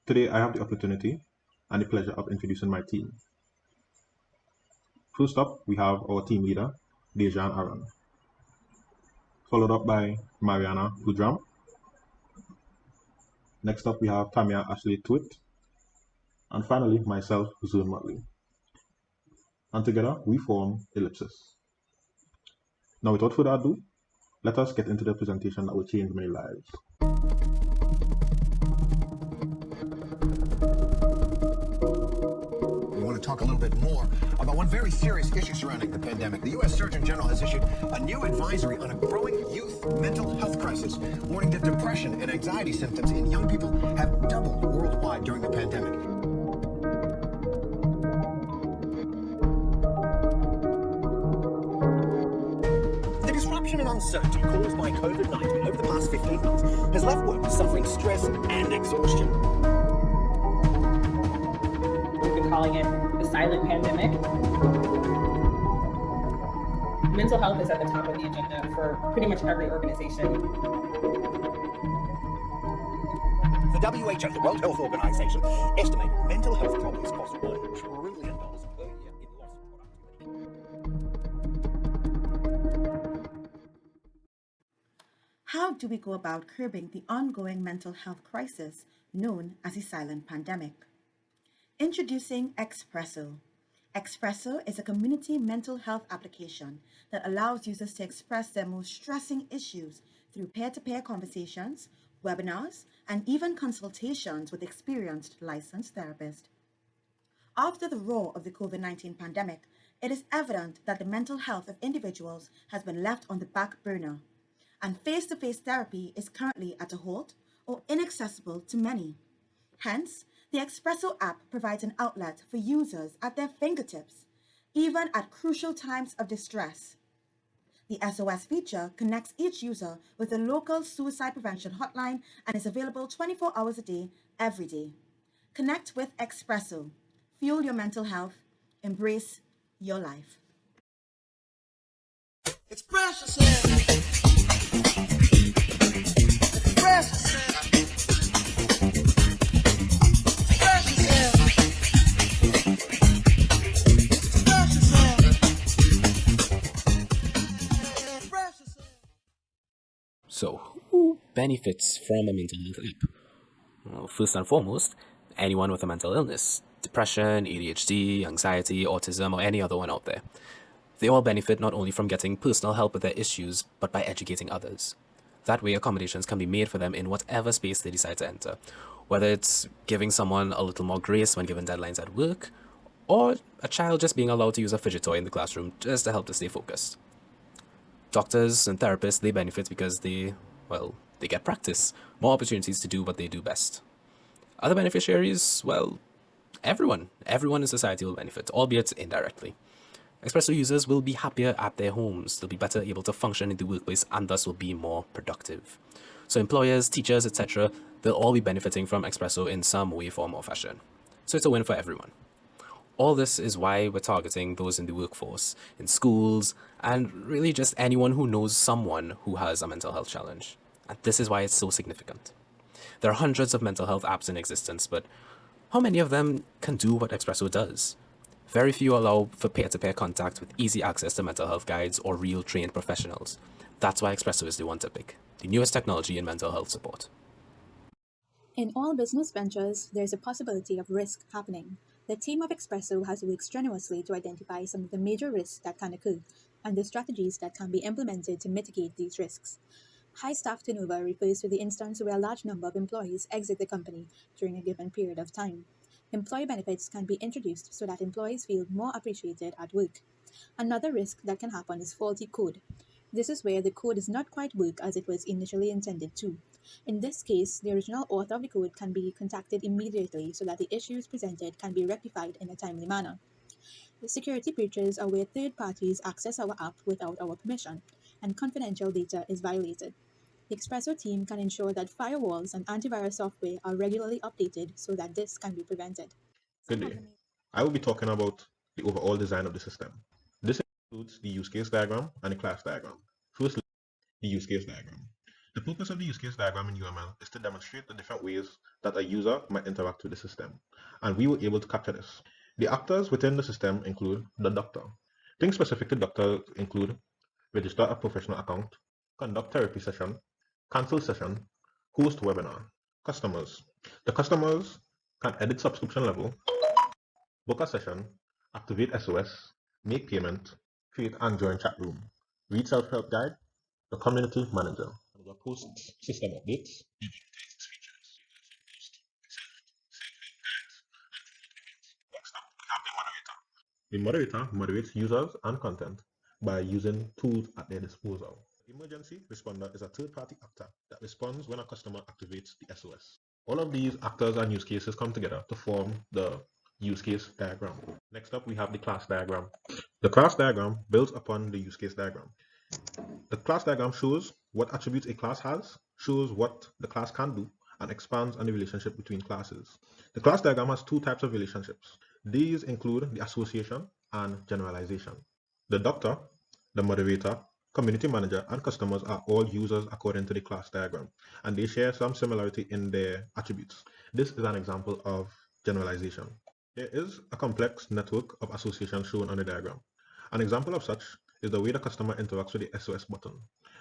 Today, I have the opportunity and the pleasure of introducing my team. First up, we have our team leader, Jhan, followed up by Mariana Gudram. Next up, we have Tamia Ashley Twit, and finally, myself, Xern Motley. And together, we form Ellipsis. Now, without further ado, let us get into the presentation that will change many lives. We want to talk a little bit more about one very serious issue surrounding the pandemic. The U.S. Surgeon General has issued a new advisory on a growing youth mental health crisis, warning that depression and anxiety symptoms in young people have doubled worldwide during the pandemic. The disruption and uncertainty caused by COVID-19 over the past 15 months has left workers suffering stress and exhaustion. We've been calling it the silent pandemic. Mental health is at the top of the agenda for pretty much every organization. The WHO, the World Health Organization, estimated mental health problems cost $1 trillion per year in lost productivity. How do we go about curbing the ongoing mental health crisis known as the silent pandemic? Introducing Expresso. Expresso is a community mental health application that allows users to express their most stressing issues through peer-to-peer conversations, webinars, and even consultations with experienced licensed therapists. After the roar of the COVID-19 pandemic, it is evident that the mental health of individuals has been left on the back burner, and face-to-face therapy is currently at a halt or inaccessible to many. Hence, the Expresso app provides an outlet for users at their fingertips, even at crucial times of distress. The SOS feature connects each user with a local suicide prevention hotline and is available 24 hours a day, every day. Connect with Expresso. Fuel your mental health. Embrace your life. Express yourself. Express yourself. So, who benefits from a mental health app? Well, first and foremost, anyone with a mental illness, depression, ADHD, anxiety, autism, or any other one out there. They all benefit not only from getting personal help with their issues, but by educating others. That way, accommodations can be made for them in whatever space they decide to enter, whether it's giving someone a little more grace when given deadlines at work, or a child just being allowed to use a fidget toy in the classroom just to help to stay focused. Doctors and therapists, they benefit because they get practice, more opportunities to do what they do best. Other beneficiaries, well, everyone in society will benefit, albeit indirectly. Expresso users will be happier at their homes, they'll be better able to function in the workplace, and thus will be more productive. So employers, teachers, etc., they'll all be benefiting from Expresso in some way, form, or fashion. So it's a win for everyone. All this is why we're targeting those in the workforce, in schools, and really just anyone who knows someone who has a mental health challenge. And this is why it's so significant. There are hundreds of mental health apps in existence, but how many of them can do what Expresso does? Very few allow for peer-to-peer contact with easy access to mental health guides or real trained professionals. That's why Expresso is the one to pick, the newest technology in mental health support. In all business ventures, there's a possibility of risk happening. The team of Expresso has worked strenuously to identify some of the major risks that can occur and the strategies that can be implemented to mitigate these risks. High staff turnover refers to the instance where a large number of employees exit the company during a given period of time. Employee benefits can be introduced so that employees feel more appreciated at work. Another risk that can happen is faulty code. This is where the code does not quite work as it was initially intended to. In this case, the original author of the code can be contacted immediately so that the issues presented can be rectified in a timely manner. The security breaches are where third parties access our app without our permission, and confidential data is violated. The Expresso team can ensure that firewalls and antivirus software are regularly updated so that this can be prevented. Good day. I will be talking about the overall design of the system. This includes the use case diagram and the class diagram. First, the use case diagram. The purpose of the use case diagram in UML is to demonstrate the different ways that a user might interact with the system, and we were able to capture this. The actors within the system include the doctor. Things specific to doctors include register a professional account, conduct therapy session, cancel session, host webinar. Customers. The customers can edit subscription level, book a session, activate SOS, make payment, create and join chat room, read self-help guide, the community manager. The post system updates. Next up, we have the moderator. The moderator moderates users and content by using tools at their disposal. Emergency responder is a third-party actor that responds when a customer activates the SOS. All of these actors and use cases come together to form the use case diagram. Next up, we have the class diagram. The class diagram builds upon the use case diagram. The class diagram shows what attributes a class has, shows what the class can do, and expands on the relationship between classes. The class diagram has two types of relationships. These include the association and generalization. The doctor, the moderator, community manager, and customers are all users according to the class diagram, and they share some similarity in their attributes. This is an example of generalization. There is a complex network of association shown on the diagram. An example of such is the way the customer interacts with the SOS button.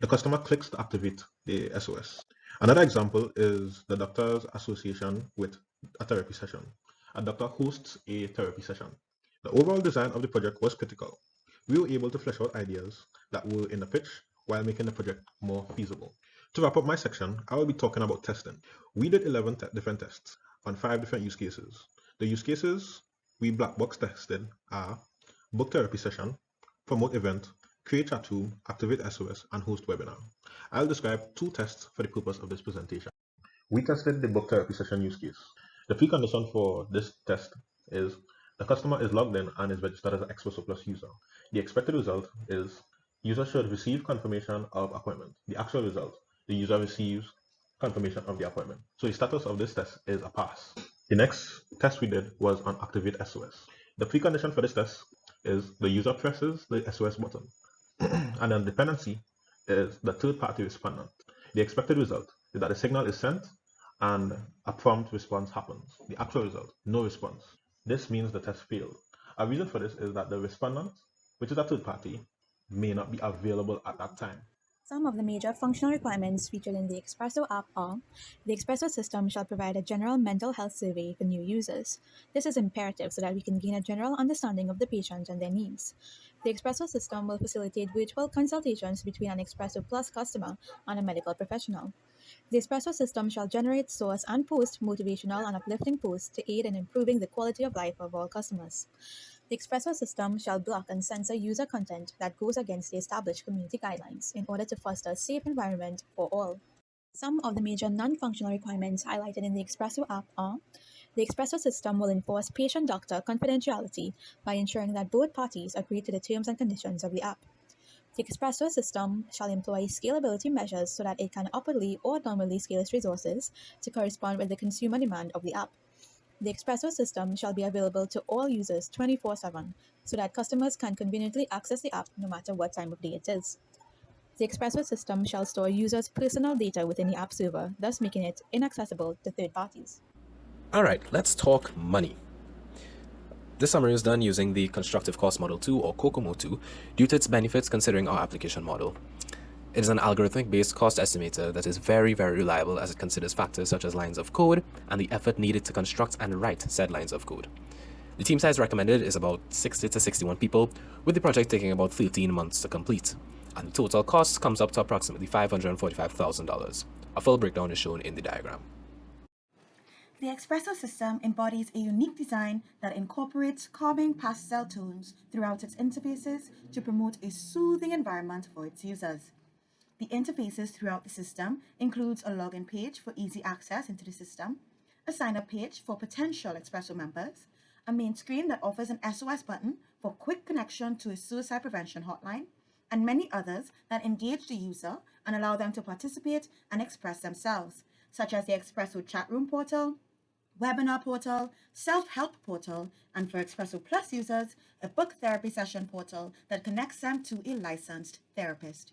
The customer clicks to activate the SOS. Another example is the doctor's association with a therapy session. A doctor hosts a therapy session. The overall design of the project was critical. We were able to flesh out ideas that were in the pitch while making the project more feasible. To wrap up my section, I will be talking about testing. We did 11 different tests on 5 different use cases. The use cases we black box tested are book therapy session, promote event, create chat room, activate SOS, and host webinar. I'll describe 2 tests for the purpose of this presentation. We tested the book therapy session use case. The precondition for this test is the customer is logged in and is registered as an Expresso Plus user. The expected result is user should receive confirmation of appointment. The actual result, the user receives confirmation of the appointment. So the status of this test is a pass. The next test we did was on activate SOS. The precondition for this test is the user presses the SOS button, and then dependency is the third-party respondent. The expected result is that the signal is sent and a prompt response happens. The actual result, no response. This means the test failed. A reason for this is that the respondent, which is a third party, may not be available at that time. Some of the major functional requirements featured in the Expresso app are: the Expresso system shall provide a general mental health survey for new users. This is imperative so that we can gain a general understanding of the patient and their needs. The Expresso system will facilitate virtual consultations between an Expresso Plus customer and a medical professional. The Expresso system shall generate, source, and post motivational and uplifting posts to aid in improving the quality of life of all customers. The Expresso system shall block and censor user content that goes against the established community guidelines in order to foster a safe environment for all. Some of the major non-functional requirements highlighted in the Expresso app are: the Expresso system will enforce patient-doctor confidentiality by ensuring that both parties agree to the terms and conditions of the app. The Expresso system shall employ scalability measures so that it can upwardly or downwardly scale its resources to correspond with the consumer demand of the app. The Expresso system shall be available to all users 24/7 so that customers can conveniently access the app no matter what time of day it is. The Expresso system shall store users' personal data within the app server, thus making it inaccessible to third parties. Alright, let's talk money. This summary is done using the Constructive Cost Model 2 or COCOMO 2 due to its benefits considering our application model. It is an algorithmic-based cost estimator that is very, very reliable as it considers factors such as lines of code and the effort needed to construct and write said lines of code. The team size recommended is about 60 to 61 people, with the project taking about 13 months to complete, and the total cost comes up to approximately $545,000. A full breakdown is shown in the diagram. The Expresso system embodies a unique design that incorporates calming pastel tones throughout its interfaces to promote a soothing environment for its users. The interfaces throughout the system includes a login page for easy access into the system, a sign-up page for potential Expresso members, a main screen that offers an SOS button for quick connection to a suicide prevention hotline, and many others that engage the user and allow them to participate and express themselves, such as the Expresso chat room portal, webinar portal, self-help portal, and for Expresso Plus users, a book therapy session portal that connects them to a licensed therapist.